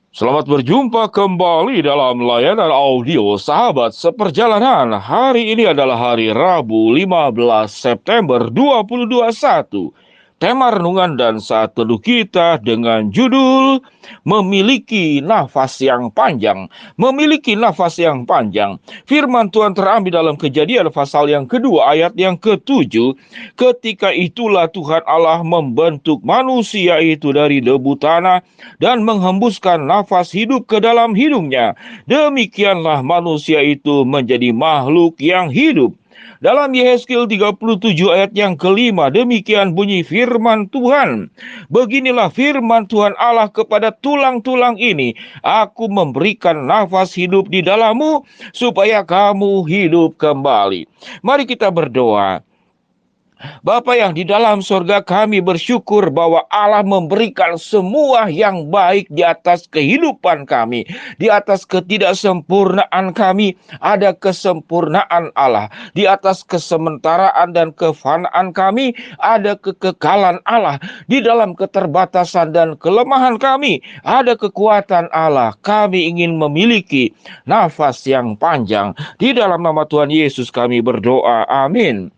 Selamat berjumpa kembali dalam layanan audio Sahabat Seperjalanan. Hari ini adalah hari Rabu 15 September 2021. Tema renungan dan saat teduh kita dengan judul Memiliki Nafas yang Panjang. Memiliki nafas yang panjang. Firman Tuhan terambil dalam Kejadian pasal yang kedua ayat yang ke-7. Ketika itulah Tuhan Allah membentuk manusia itu dari debu tanah dan menghembuskan nafas hidup ke dalam hidungnya. Demikianlah manusia itu menjadi makhluk yang hidup. Dalam Yehezkiel 37 ayat yang kelima, demikian bunyi firman Tuhan. Beginilah firman Tuhan Allah kepada tulang-tulang ini. Aku memberikan nafas hidup di dalammu, supaya kamu hidup kembali. Mari kita berdoa. Bapa yang di dalam surga, kami bersyukur bahwa Allah memberikan semua yang baik di atas kehidupan kami. Di atas ketidaksempurnaan kami, ada kesempurnaan Allah. Di atas kesementaraan dan kefanaan kami, ada kekekalan Allah. Di dalam keterbatasan dan kelemahan kami, ada kekuatan Allah. Kami ingin memiliki nafas yang panjang. Di dalam nama Tuhan Yesus kami berdoa. Amin.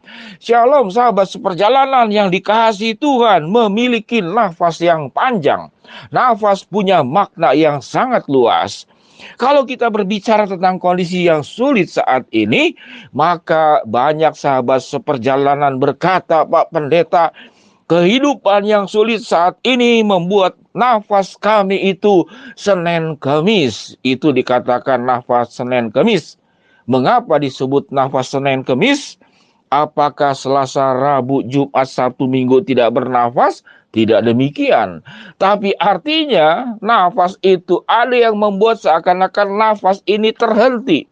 Shalom sahabat seperjalanan yang dikasihi Tuhan, memiliki nafas yang panjang. Nafas punya makna yang sangat luas. Kalau kita berbicara tentang kondisi yang sulit saat ini, maka banyak sahabat seperjalanan berkata, Pak Pendeta, kehidupan yang sulit saat ini membuat nafas kami itu Senin Kemis. Itu dikatakan nafas Senin Kemis. Mengapa disebut nafas Senin Kemis? Apakah Selasa, Rabu, Jumat, Sabtu, Minggu tidak bernafas? Tidak demikian. Tapi artinya nafas itu ada yang membuat seakan-akan nafas ini terhenti.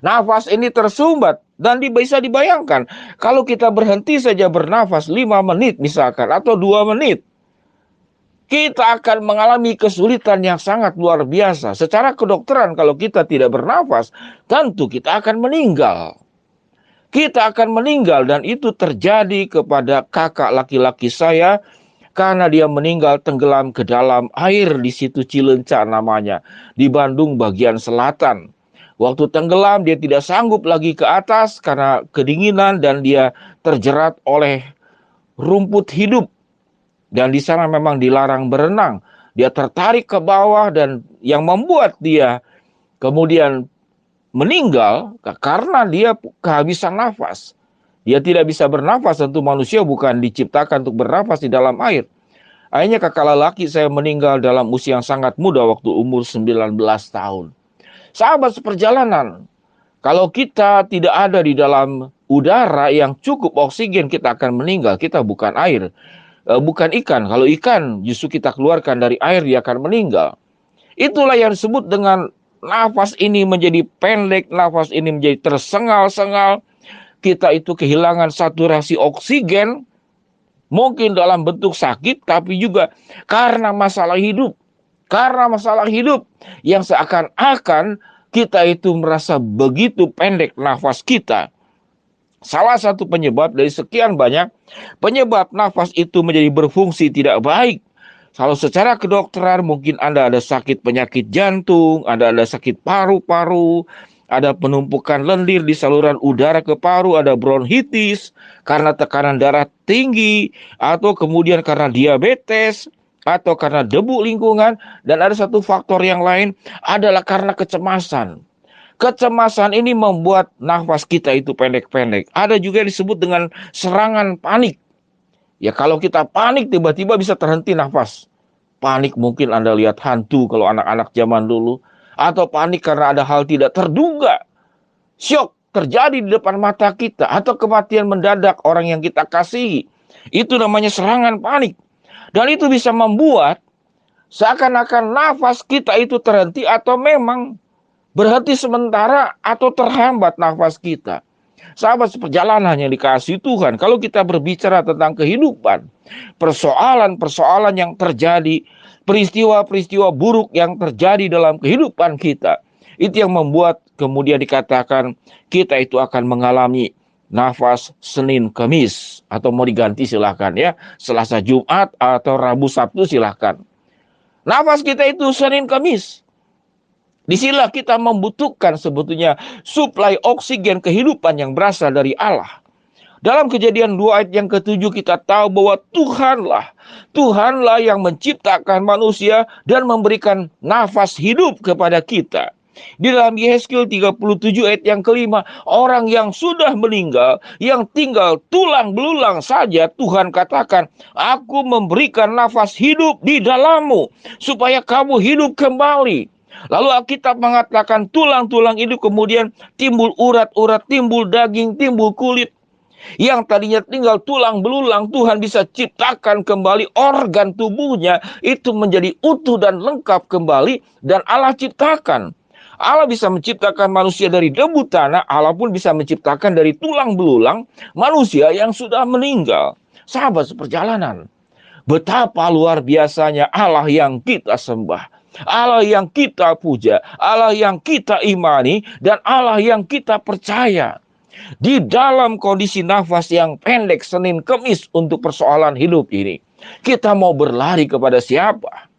Nafas ini tersumbat. Dan bisa dibayangkan, kalau kita berhenti saja bernafas 5 menit misalkan, atau 2 menit, kita akan mengalami kesulitan yang sangat luar biasa. Secara kedokteran, kalau kita tidak bernafas, tentu kita akan meninggal. Kita akan meninggal, dan itu terjadi kepada kakak laki-laki saya karena dia meninggal tenggelam ke dalam air di situ Cileunca namanya, di Bandung bagian selatan. Waktu tenggelam dia tidak sanggup lagi ke atas karena kedinginan dan dia terjerat oleh rumput hidup, dan di sana memang dilarang berenang. Dia tertarik ke bawah dan yang membuat dia kemudian meninggal karena dia kehabisan nafas. Dia tidak bisa bernafas, tentu manusia bukan diciptakan untuk bernafas di dalam air. Akhirnya kakak lelaki saya meninggal dalam usia yang sangat muda, waktu umur 19 tahun. Sahabat seperjalanan, kalau kita tidak ada di dalam udara yang cukup oksigen, kita akan meninggal. Kita bukan air, bukan ikan. Kalau ikan justru kita keluarkan dari air, dia akan meninggal. Itulah yang disebut dengan nafas ini menjadi pendek, nafas ini menjadi tersengal-sengal. Kita itu kehilangan saturasi oksigen, mungkin dalam bentuk sakit, tapi juga karena masalah hidup. Karena masalah hidup yang seakan-akan kita itu merasa begitu pendek nafas kita. Salah satu penyebab dari sekian banyak penyebab nafas itu menjadi berfungsi tidak baik. Kalau secara kedokteran mungkin Anda ada sakit penyakit jantung, Anda ada sakit paru-paru, ada penumpukan lendir di saluran udara ke paru, ada bronkitis karena tekanan darah tinggi, atau kemudian karena diabetes, atau karena debu lingkungan, dan ada satu faktor yang lain adalah karena kecemasan. Kecemasan ini membuat nafas kita itu pendek-pendek. Ada juga yang disebut dengan serangan panik. Ya, kalau kita panik tiba-tiba bisa terhenti nafas. Panik mungkin Anda lihat hantu kalau anak-anak zaman dulu. Atau panik karena ada hal tidak terduga. Syok terjadi di depan mata kita. Atau kematian mendadak orang yang kita kasihi. Itu namanya serangan panik. Dan itu bisa membuat seakan-akan nafas kita itu terhenti, atau memang berhenti sementara, atau terhambat nafas kita. Sahabat seperjalanan yang dikasihi Tuhan, kalau kita berbicara tentang kehidupan, persoalan-persoalan yang terjadi, peristiwa-peristiwa buruk yang terjadi dalam kehidupan kita, itu yang membuat kemudian dikatakan kita itu akan mengalami nafas Senin Kemis, atau mau diganti silahkan ya, Selasa Jumat atau Rabu Sabtu silahkan. Nafas kita itu Senin Kamis. Disinilah kita membutuhkan sebetulnya suplai oksigen kehidupan yang berasal dari Allah. Dalam Kejadian 2 ayat yang ke-7 kita tahu bahwa Tuhanlah yang menciptakan manusia dan memberikan nafas hidup kepada kita. Di dalam Yehezkiel 37 ayat yang kelima, orang yang sudah meninggal, yang tinggal tulang belulang saja, Tuhan katakan, aku memberikan nafas hidup di dalammu, supaya kamu hidup kembali. Lalu Alkitab mengatakan tulang-tulang itu kemudian timbul urat-urat, timbul daging, timbul kulit. Yang tadinya tinggal tulang belulang, Tuhan bisa ciptakan kembali organ tubuhnya itu menjadi utuh dan lengkap kembali, dan Allah ciptakan. Allah bisa menciptakan manusia dari debu tanah, Allah pun bisa menciptakan dari tulang belulang manusia yang sudah meninggal. Sahabat seperjalanan, betapa luar biasanya Allah yang kita sembah, Allah yang kita puja, Allah yang kita imani, dan Allah yang kita percaya. Di dalam kondisi nafas yang pendek Senin Kemis untuk persoalan hidup ini, kita mau berlari kepada siapa?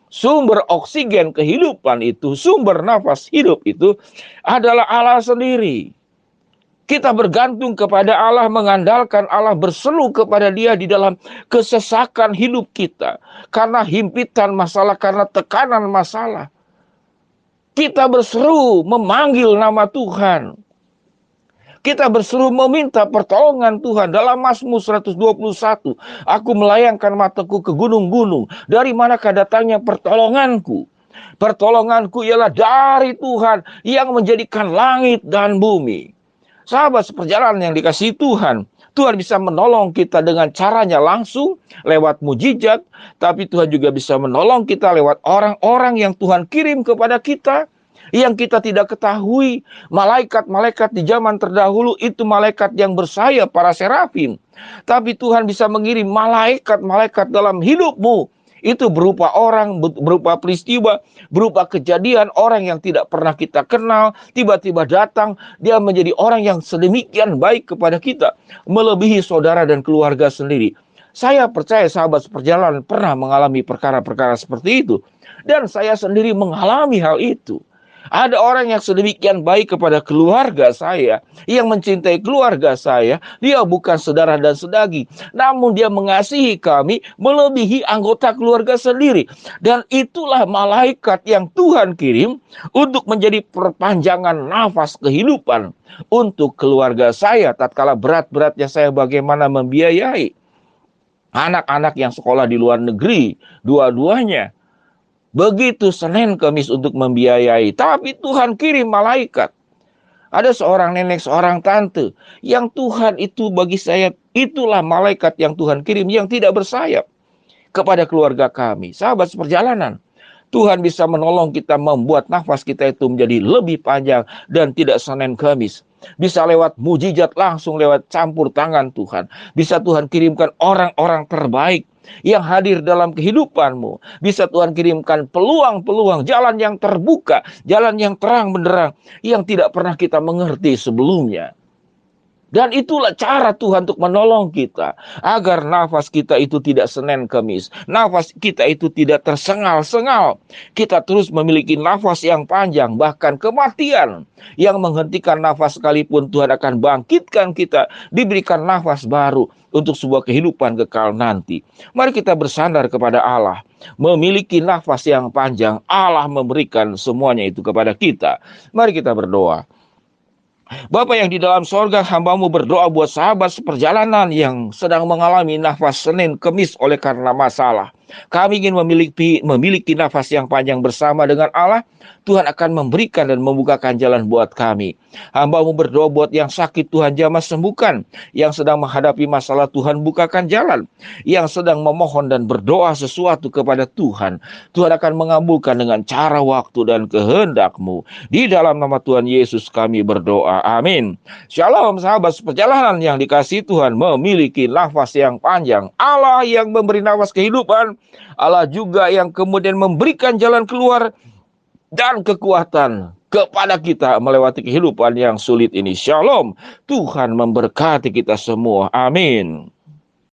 Sumber oksigen kehidupan itu, sumber nafas hidup itu adalah Allah sendiri. Kita bergantung kepada Allah, mengandalkan Allah, berseru kepada Dia di dalam kesesakan hidup kita. Karena himpitan masalah, karena tekanan masalah. Kita berseru memanggil nama Tuhan. Kita berseru meminta pertolongan Tuhan. Dalam Mazmur 121, aku melayangkan mataku ke gunung-gunung. Dari manakah datangnya pertolonganku? Pertolonganku ialah dari Tuhan yang menjadikan langit dan bumi. Sahabat seperjalanan yang dikasihi Tuhan, Tuhan bisa menolong kita dengan caranya langsung lewat mujizat, tapi Tuhan juga bisa menolong kita lewat orang-orang yang Tuhan kirim kepada kita, yang kita tidak ketahui. Malaikat-malaikat di zaman terdahulu itu malaikat yang bersayap, para serafim. Tapi Tuhan bisa mengirim malaikat-malaikat dalam hidupmu. Itu berupa orang, berupa peristiwa, berupa kejadian orang yang tidak pernah kita kenal. Tiba-tiba datang, dia menjadi orang yang sedemikian baik kepada kita, melebihi saudara dan keluarga sendiri. Saya percaya sahabat seperjalanan pernah mengalami perkara-perkara seperti itu. Dan saya sendiri mengalami hal itu. Ada orang yang sedemikian baik kepada keluarga saya, yang mencintai keluarga saya. Dia bukan saudara dan sedaging, namun dia mengasihi kami melebihi anggota keluarga sendiri. Dan itulah malaikat yang Tuhan kirim untuk menjadi perpanjangan nafas kehidupan untuk keluarga saya. Tatkala berat-beratnya saya bagaimana membiayai anak-anak yang sekolah di luar negeri, dua-duanya. Begitu Senin Kemis untuk membiayai. Tapi Tuhan kirim malaikat. Ada seorang nenek, seorang tante, yang Tuhan itu bagi saya, itulah malaikat yang Tuhan kirim, yang tidak bersayap kepada keluarga kami. Sahabat seperjalanan, Tuhan bisa menolong kita membuat nafas kita itu menjadi lebih panjang dan tidak Senin Kemis. Bisa lewat mujizat langsung, lewat campur tangan Tuhan. Bisa Tuhan kirimkan orang-orang terbaik yang hadir dalam kehidupanmu. Bisa Tuhan kirimkan peluang-peluang, jalan yang terbuka, jalan yang terang benderang, yang tidak pernah kita mengerti sebelumnya. Dan itulah cara Tuhan untuk menolong kita, agar nafas kita itu tidak Senin Kemis, nafas kita itu tidak tersengal-sengal. Kita terus memiliki nafas yang panjang, bahkan kematian yang menghentikan nafas sekalipun Tuhan akan bangkitkan kita, diberikan nafas baru untuk sebuah kehidupan kekal nanti. Mari kita bersandar kepada Allah, memiliki nafas yang panjang. Allah memberikan semuanya itu kepada kita. Mari kita berdoa. Bapa yang di dalam sorga, hamba-Mu berdoa buat sahabat seperjalanan yang sedang mengalami nafas Senin Kemis oleh karena masalah. Kami ingin memiliki nafas yang panjang bersama dengan Allah. Tuhan akan memberikan dan membukakan jalan buat kami. Hamba-Mu berdoa buat yang sakit, Tuhan jamah sembuhkan. Yang sedang menghadapi masalah, Tuhan bukakan jalan. Yang sedang memohon dan berdoa sesuatu kepada Tuhan, Tuhan akan mengabulkan dengan cara, waktu, dan kehendak-Mu. Di dalam nama Tuhan Yesus kami berdoa. Amin. Shalom sahabat seperjalanan yang dikasihi Tuhan, memiliki nafas yang panjang. Allah yang memberi nafas kehidupan, Allah juga yang kemudian memberikan jalan keluar dan kekuatan kepada kita melewati kehidupan yang sulit ini. Shalom. Tuhan memberkati kita semua. Amin.